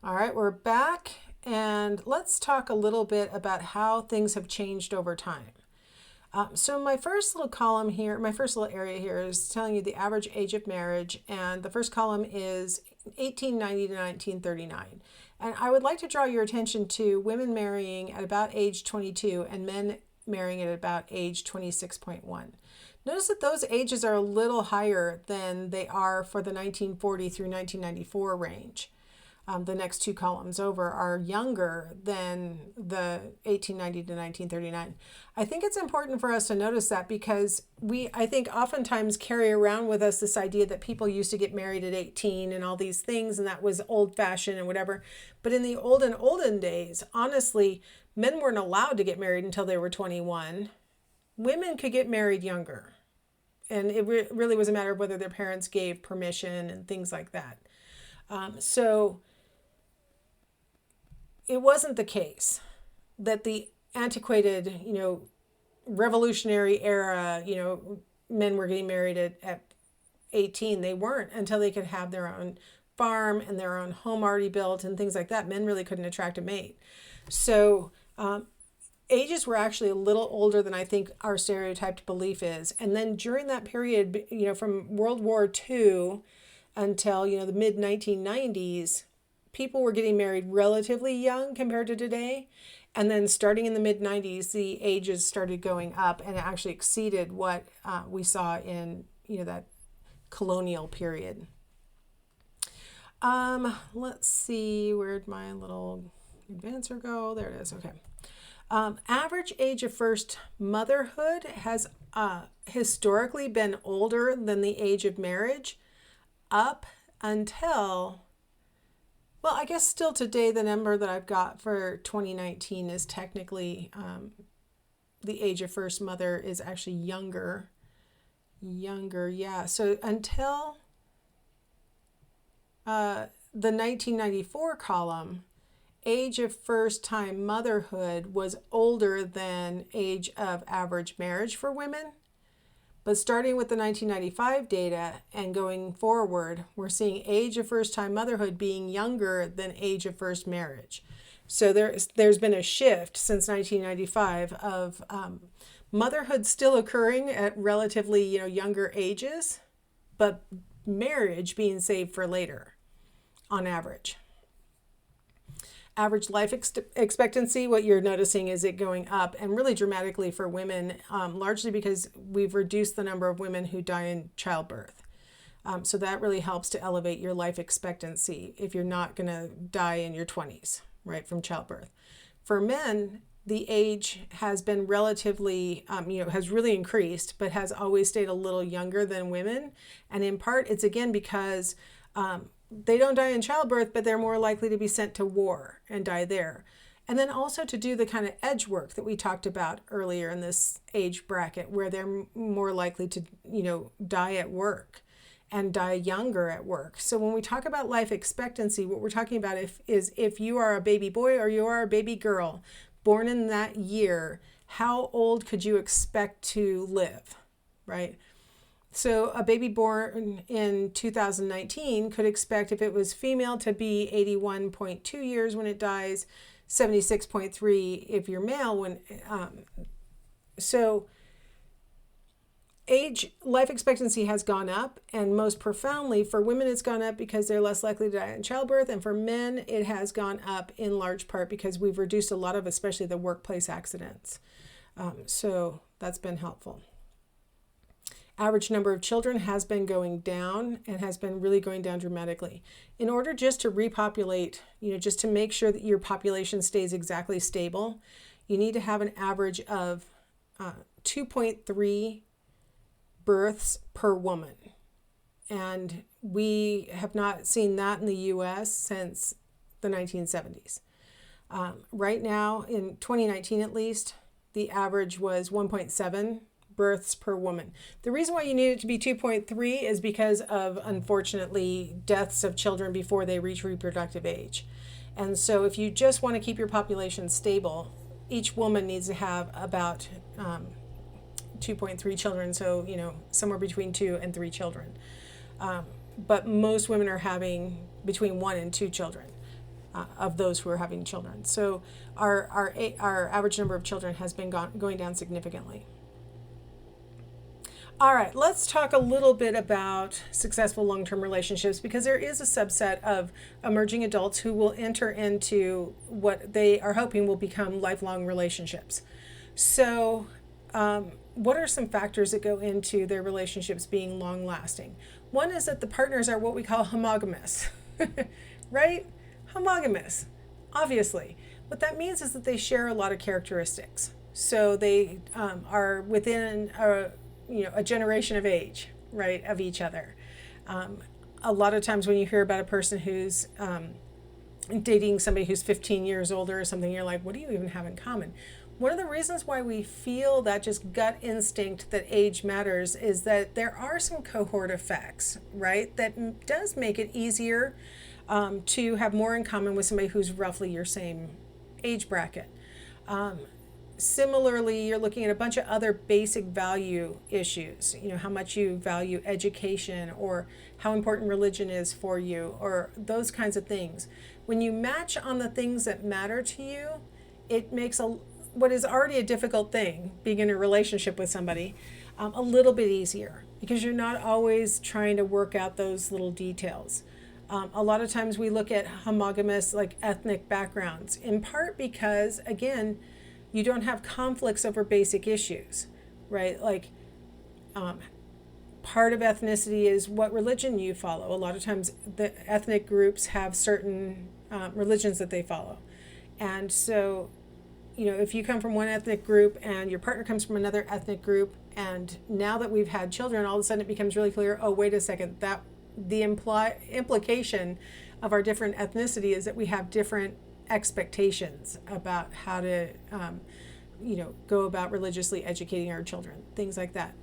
All right, we're back, and let's talk a little bit about how things have changed over time. So my first little column here, my first little area here is telling you the average age of marriage, and the first column is 1890 to 1939. And I would like to draw your attention to women marrying at about age 22 and men marrying at about age 26.1. Notice that those ages are a little higher than they are for the 1940 through 1994 range. The next two columns over are younger than the 1890 to 1939. I think it's important for us to notice that because I think, oftentimes carry around with us this idea that people used to get married at 18 and all these things, and that was old fashioned and whatever. But in the olden days, honestly, men weren't allowed to get married until they were 21. Women could get married younger. And it really was a matter of whether their parents gave permission and things like that. So it wasn't the case that the antiquated, revolutionary era, men were getting married at 18. They weren't, until they could have their own farm and their own home already built and things like that. Men really couldn't attract a mate. So ages were actually a little older than I think our stereotyped belief is. And then during that period, from World War II until, the mid 1990s, people were getting married relatively young compared to today. And then starting in the mid 90s, the ages started going up and it actually exceeded what we saw in, that colonial period. Let's see, where'd my little advancer go? There it is. Okay. Average age of first motherhood has historically been older than the age of marriage up until, well, I guess still today, the number that I've got for 2019 is technically the age of first mother is actually younger. Yeah. So until the 1994 column, age of first time motherhood was older than age of average marriage for women. But starting with the 1995 data and going forward, we're seeing age of first time motherhood being younger than age of first marriage. So there's been a shift since 1995 of motherhood still occurring at relatively younger ages, but marriage being saved for later on average. Average life expectancy, what you're noticing is it going up, and really dramatically for women, largely because we've reduced the number of women who die in childbirth. So that really helps to elevate your life expectancy if you're not going to die in your 20s, right, from childbirth. For men, the age has been relatively, has really increased, but has always stayed a little younger than women. And in part, it's again because they don't die in childbirth, but they're more likely to be sent to war and die there. And then also to do the kind of edge work that we talked about earlier in this age bracket, where they're more likely to, die at work and die younger at work. So when we talk about life expectancy, what we're talking about is if you are a baby boy or you are a baby girl born in that year, how old could you expect to live, right? So a baby born in 2019 could expect, if it was female, to be 81.2 years when it dies, 76.3 if you're male. So life expectancy has gone up, and most profoundly for women it's gone up because they're less likely to die in childbirth, and for men it has gone up in large part because we've reduced a lot of, especially the workplace accidents. So that's been helpful. Average number of children has been going down and has been really going down dramatically. In order just to repopulate, just to make sure that your population stays exactly stable, you need to have an average of 2.3 births per woman. And we have not seen that in the US since the 1970s. Right now, in 2019 at least, the average was 1.7 births per woman. The reason why you need it to be 2.3 is because of, unfortunately, deaths of children before they reach reproductive age. And so if you just want to keep your population stable, each woman needs to have about 2.3 children, so somewhere between 2 and 3 children. But most women are having between 1 and 2 children. of those who are having children. So our average number of children has been going down significantly. All right, let's talk a little bit about successful long-term relationships, because there is a subset of emerging adults who will enter into what they are hoping will become lifelong relationships. So, what are some factors that go into their relationships being long-lasting? One is that the partners are what we call homogamous, right? Homogamous, obviously. What that means is that they share a lot of characteristics. So they are within a generation of age, right, of each other. A lot of times when you hear about a person who's dating somebody who's 15 years older or something, you're like, what do you even have in common? One of the reasons why we feel that just gut instinct that age matters is that there are some cohort effects, right, that does make it easier to have more in common with somebody who's roughly your same age bracket. Similarly, you're looking at a bunch of other basic value issues, how much you value education or how important religion is for you or those kinds of things. When you match on the things that matter to you, it makes what is already a difficult thing, being in a relationship with somebody, a little bit easier, because you're not always trying to work out those little details. A lot of times we look at homogamous, like ethnic backgrounds, in part because, again, you don't have conflicts over basic issues, right? Like part of ethnicity is what religion you follow. A lot of times the ethnic groups have certain religions that they follow. And so, if you come from one ethnic group and your partner comes from another ethnic group, and now that we've had children, all of a sudden it becomes really clear, oh, wait a second, that the implication of our different ethnicity is that we have different expectations about how to go about religiously educating our children, things like that.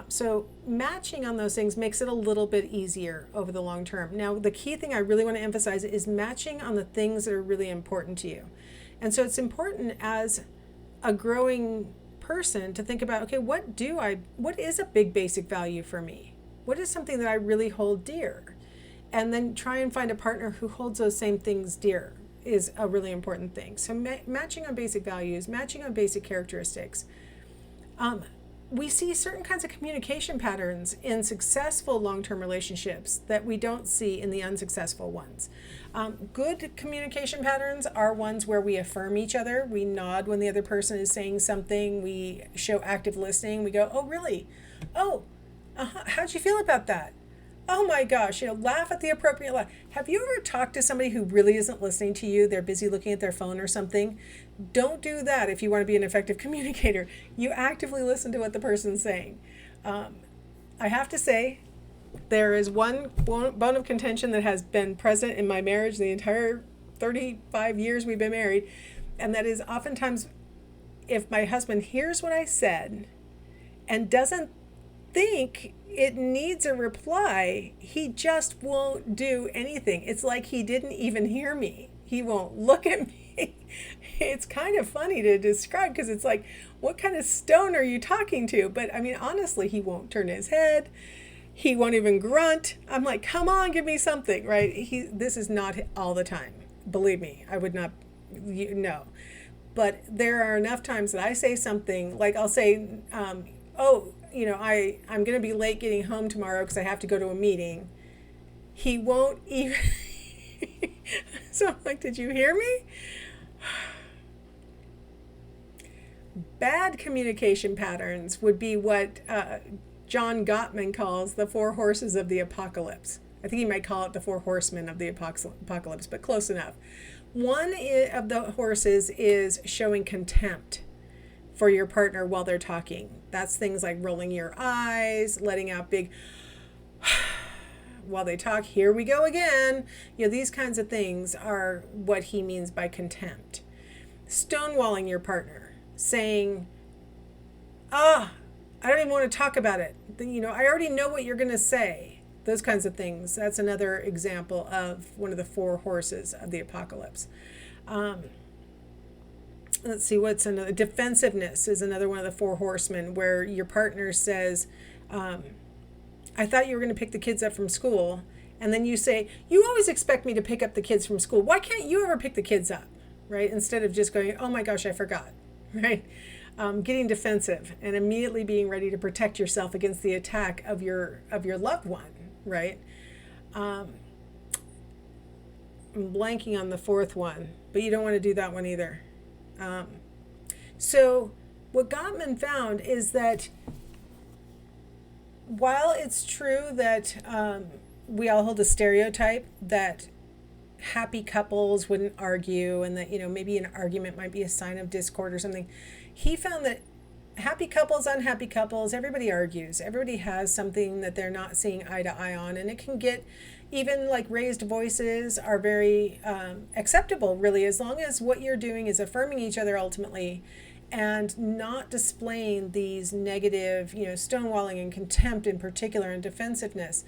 So matching on those things makes it a little bit easier over the long term. Now, the key thing I really want to emphasize is matching on the things that are really important to you. And so it's important as a growing person to think about, okay, what is a big basic value for me? What is something that I really hold dear? And then try and find a partner who holds those same things dear is a really important thing. So matching on basic values, matching on basic characteristics. We see certain kinds of communication patterns in successful long-term relationships that we don't see in the unsuccessful ones. Good communication patterns are ones where we affirm each other. We nod when the other person is saying something. We show active listening. We go, oh, really? Oh, how'd you feel about that? Oh my gosh, laugh at the appropriate laugh. Have you ever talked to somebody who really isn't listening to you? They're busy looking at their phone or something. Don't do that if you want to be an effective communicator. You actively listen to what the person's saying. I have to say, there is one bone of contention that has been present in my marriage the entire 35 years we've been married, and that is oftentimes if my husband hears what I said and doesn't think it needs a reply, he just won't do anything. It's like he didn't even hear me. He won't look at me. It's kind of funny to describe because it's like, what kind of stone are you talking to? But I mean, honestly, he won't turn his head. He won't even grunt. I'm like, come on, give me something, right? This is not all the time. Believe me, I would not, no. But there are enough times that I say something, like I'll say, I'm going to be late getting home tomorrow because I have to go to a meeting. He won't even. So I'm like, did you hear me? Bad communication patterns would be what John Gottman calls the 4 horses of the apocalypse. I think he might call it the 4 horsemen of the apocalypse, but close enough. One of the horses is showing contempt for your partner while they're talking. That's things like rolling your eyes, letting out big while they talk, here we go again. These kinds of things are what he means by contempt. Stonewalling your partner, saying, I don't even want to talk about it. I already know what you're going to say. Those kinds of things. That's another example of one of the 4 horses of the apocalypse. Let's see, what's another? Defensiveness is another one of the 4 horsemen, where your partner says, I thought you were going to pick the kids up from school, And then you say, you always expect me to pick up the kids from school. Why can't you ever pick the kids up? Right? Instead of just going, oh my gosh, I forgot. Right? Getting defensive and immediately being ready to protect yourself against the attack of your loved one. Right? I'm blanking on the fourth one, but you don't want to do that one either. So what Gottman found is that while it's true that we all hold a stereotype that happy couples wouldn't argue and that, maybe an argument might be a sign of discord or something, he found that happy couples, unhappy couples, everybody argues. Everybody has something that they're not seeing eye to eye on, and it can get, even like raised voices are very acceptable, really, as long as what you're doing is affirming each other ultimately and not displaying these negative, stonewalling and contempt in particular and defensiveness.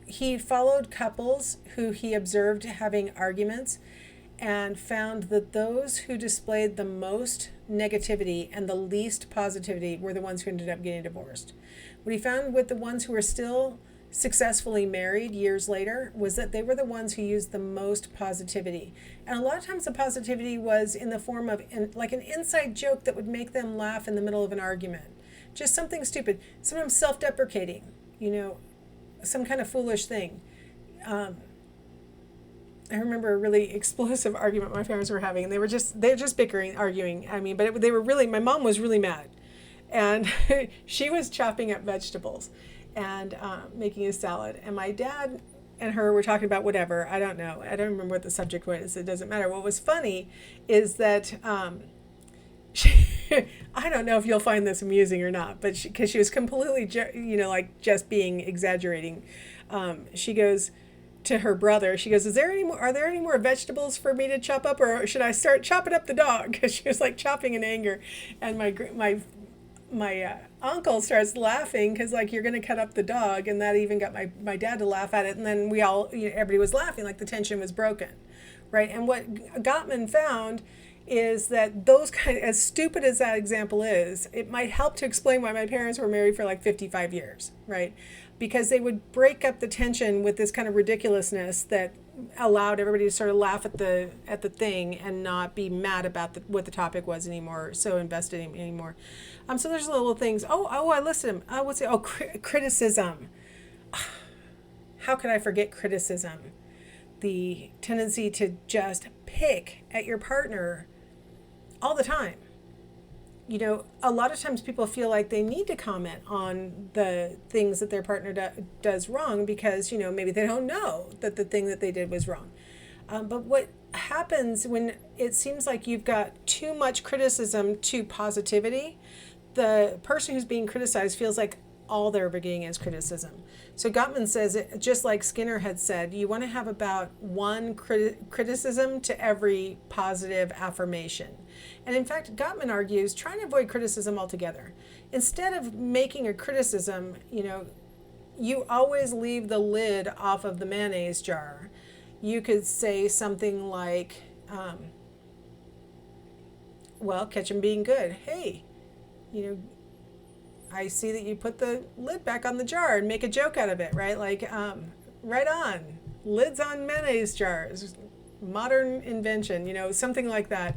He followed couples who he observed having arguments and found that those who displayed the most negativity and the least positivity were the ones who ended up getting divorced. What he found with the ones who were still successfully married years later was that they were the ones who used the most positivity. And a lot of times the positivity was in the form of like an inside joke that would make them laugh in the middle of an argument. Just something stupid, sometimes self-deprecating, some kind of foolish thing. I remember a really explosive argument my parents were having, and they're just bickering, arguing. But they were really, my mom was really mad, and she was chopping up vegetables and making a salad, and my dad and her were talking about whatever. I don't know. I don't remember what the subject was. It doesn't matter. What was funny is that I don't know if you'll find this amusing or not, but because she was completely, just being exaggerating. She goes to her brother. She goes, are there any more vegetables for me to chop up, or should I start chopping up the dog? Because she was like chopping in anger, and my uncle starts laughing because you're going to cut up the dog, and that even got my dad to laugh at it, and then everybody was laughing like the tension was broken, right? And what Gottman found is that those as stupid as that example is, it might help to explain why my parents were married for 55 years, right? Because they would break up the tension with this kind of ridiculousness that allowed everybody to sort of laugh at the thing and not be mad about what the topic was anymore, so invested anymore. So there's little things. I listed them. What's it? Criticism. How could I forget criticism? The tendency to just pick at your partner all the time. A lot of times people feel like they need to comment on the things that their partner does wrong because, maybe they don't know that the thing that they did was wrong. But what happens when it seems like you've got too much criticism to positivity, the person who's being criticized feels like all they're ever getting is criticism. So Gottman says, just like Skinner had said, you want to have about one criticism to every positive affirmation. And in fact, Gottman argues, try and avoid criticism altogether. Instead of making a criticism, you always leave the lid off of the mayonnaise jar. You could say something like, ketchup being good. Hey, I see that you put the lid back on the jar and make a joke out of it, right? Right on. Lids on mayonnaise jars. Modern invention, something like that,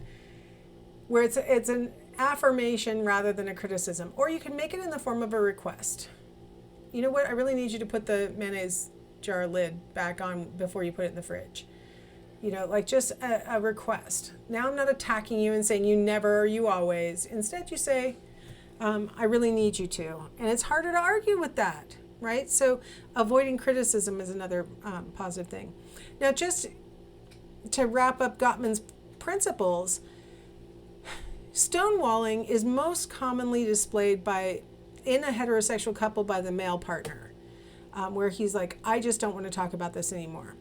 where it's an affirmation rather than a criticism. Or you can make it in the form of a request. You know what? I really need you to put the mayonnaise jar lid back on before you put it in the fridge. Just a request. Now I'm not attacking you and saying you never or you always. Instead, you say, I really need you to. And it's harder to argue with that, right? So avoiding criticism is another positive thing. Now, just to wrap up Gottman's principles, stonewalling is most commonly displayed in a heterosexual couple by the male partner, where he's like, I just don't want to talk about this anymore.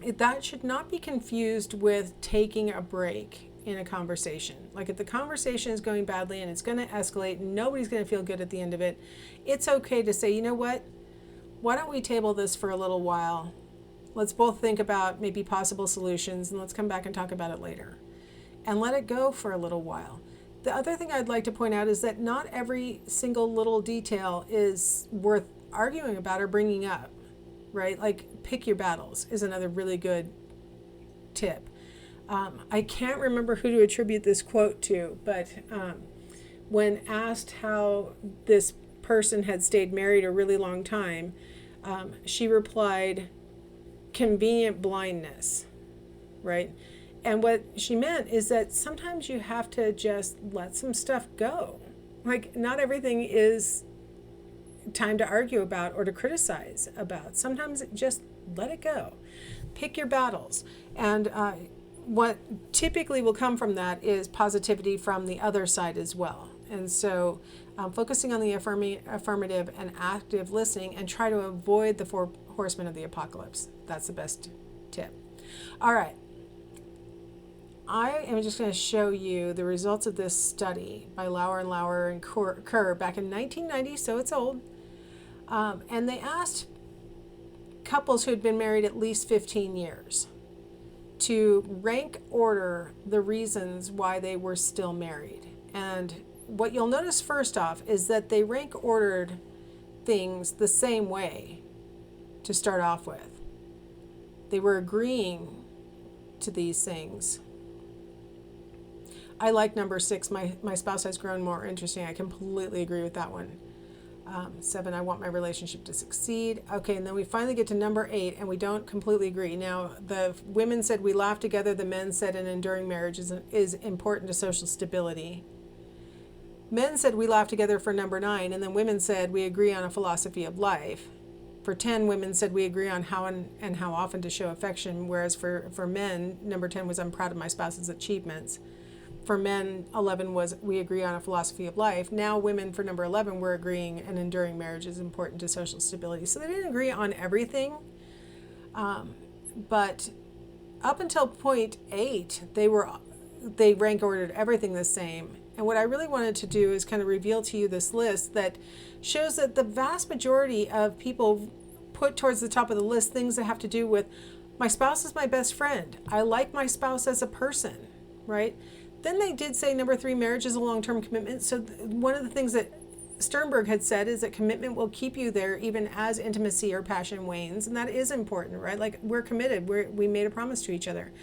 That should not be confused with taking a break in a conversation. If the conversation is going badly and it's going to escalate and nobody's going to feel good at the end of it, it's okay to say, you know what? Why don't we table this for a little while? Let's both think about maybe possible solutions, and let's come back and talk about it later. And let it go for a little while. The other thing I'd like to point out is that not every single little detail is worth arguing about or bringing up, right? Like pick your battles is another really good tip. I can't remember who to attribute this quote to, but when asked how this person had stayed married a really long time, she replied, convenient blindness, right? And what she meant is that sometimes you have to just let some stuff go. Like, not everything is time to argue about or to criticize about. Sometimes just let it go. Pick your battles. And what typically will come from that is positivity from the other side as well. And so focusing on the affirmative and active listening, and try to avoid the four horsemen of the apocalypse. That's the best tip. All right. I am just going to show you the results of this study by Lauer and Kerr back in 1990, so it's old. And they asked couples who had been married at least 15 years to rank order the reasons why they were still married. And what you'll notice first off is that they rank ordered things the same way to start off with. They were agreeing to these things. I like number 6, my spouse has grown more interesting. I completely agree with that one. 7, I want my relationship to succeed. Okay, and then we finally get to number 8, and we don't completely agree. Now, the women said we laugh together. The men said an enduring marriage is important to social stability. Men said we laugh together for number 9, and then women said we agree on a philosophy of life. For 10, women said we agree on how and how often to show affection, whereas for men, number 10 was I'm proud of my spouse's achievements. For men, 11 was we agree on a philosophy of life. Now women, for number 11, were agreeing an enduring marriage is important to social stability. So they didn't agree on everything. But up until point 8, they rank ordered everything the same. And what I really wanted to do is kind of reveal to you this list that shows that the vast majority of people put towards the top of the list things that have to do with my spouse is my best friend. I like my spouse as a person, right? Then they did say number 3, marriage is a long-term commitment. So one of the things that Sternberg had said is that commitment will keep you there even as intimacy or passion wanes. And that is important, right? Like we're committed. We made a promise to each other.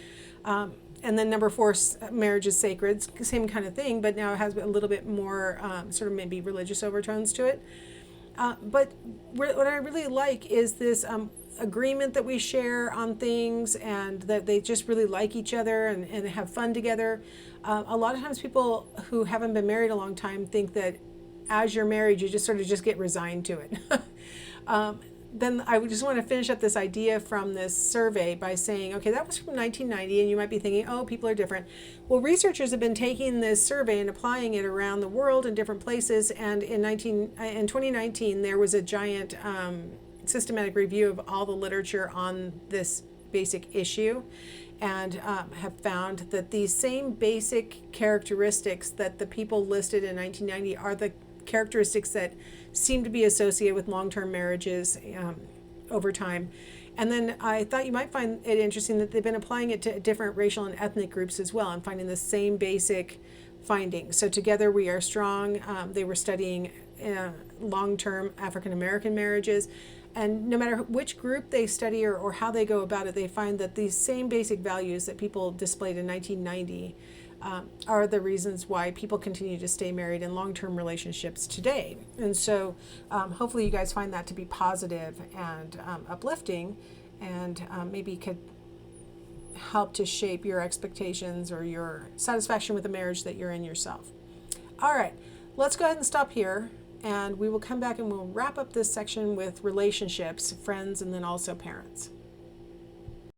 And then number 4, marriage is sacred. Same kind of thing, but now it has a little bit more sort of maybe religious overtones to it. But what I really like is this agreement that we share on things, and that they just really like each other and have fun together. A lot of times people who haven't been married a long time think that as you're married, you just sort of just get resigned to it. Then I just want to finish up this idea from this survey by saying, okay, that was from 1990, and you might be thinking, oh, people are different. Well, researchers have been taking this survey and applying it around the world in different places, and in 2019, there was a giant systematic review of all the literature on this basic issue, and have found that these same basic characteristics that the people listed in 1990 are the characteristics that seem to be associated with long-term marriages over time. And then I thought you might find it interesting that they've been applying it to different racial and ethnic groups as well, and finding the same basic findings. So Together We Are Strong, they were studying long-term African-American marriages. And no matter which group they study or how they go about it, they find that these same basic values that people displayed in 1990 are the reasons why people continue to stay married in long-term relationships today. And so hopefully you guys find that to be positive and uplifting, and maybe could help to shape your expectations or your satisfaction with the marriage that you're in yourself. All right, let's go ahead and stop here, and we will come back and we'll wrap up this section with relationships, friends, and then also parents.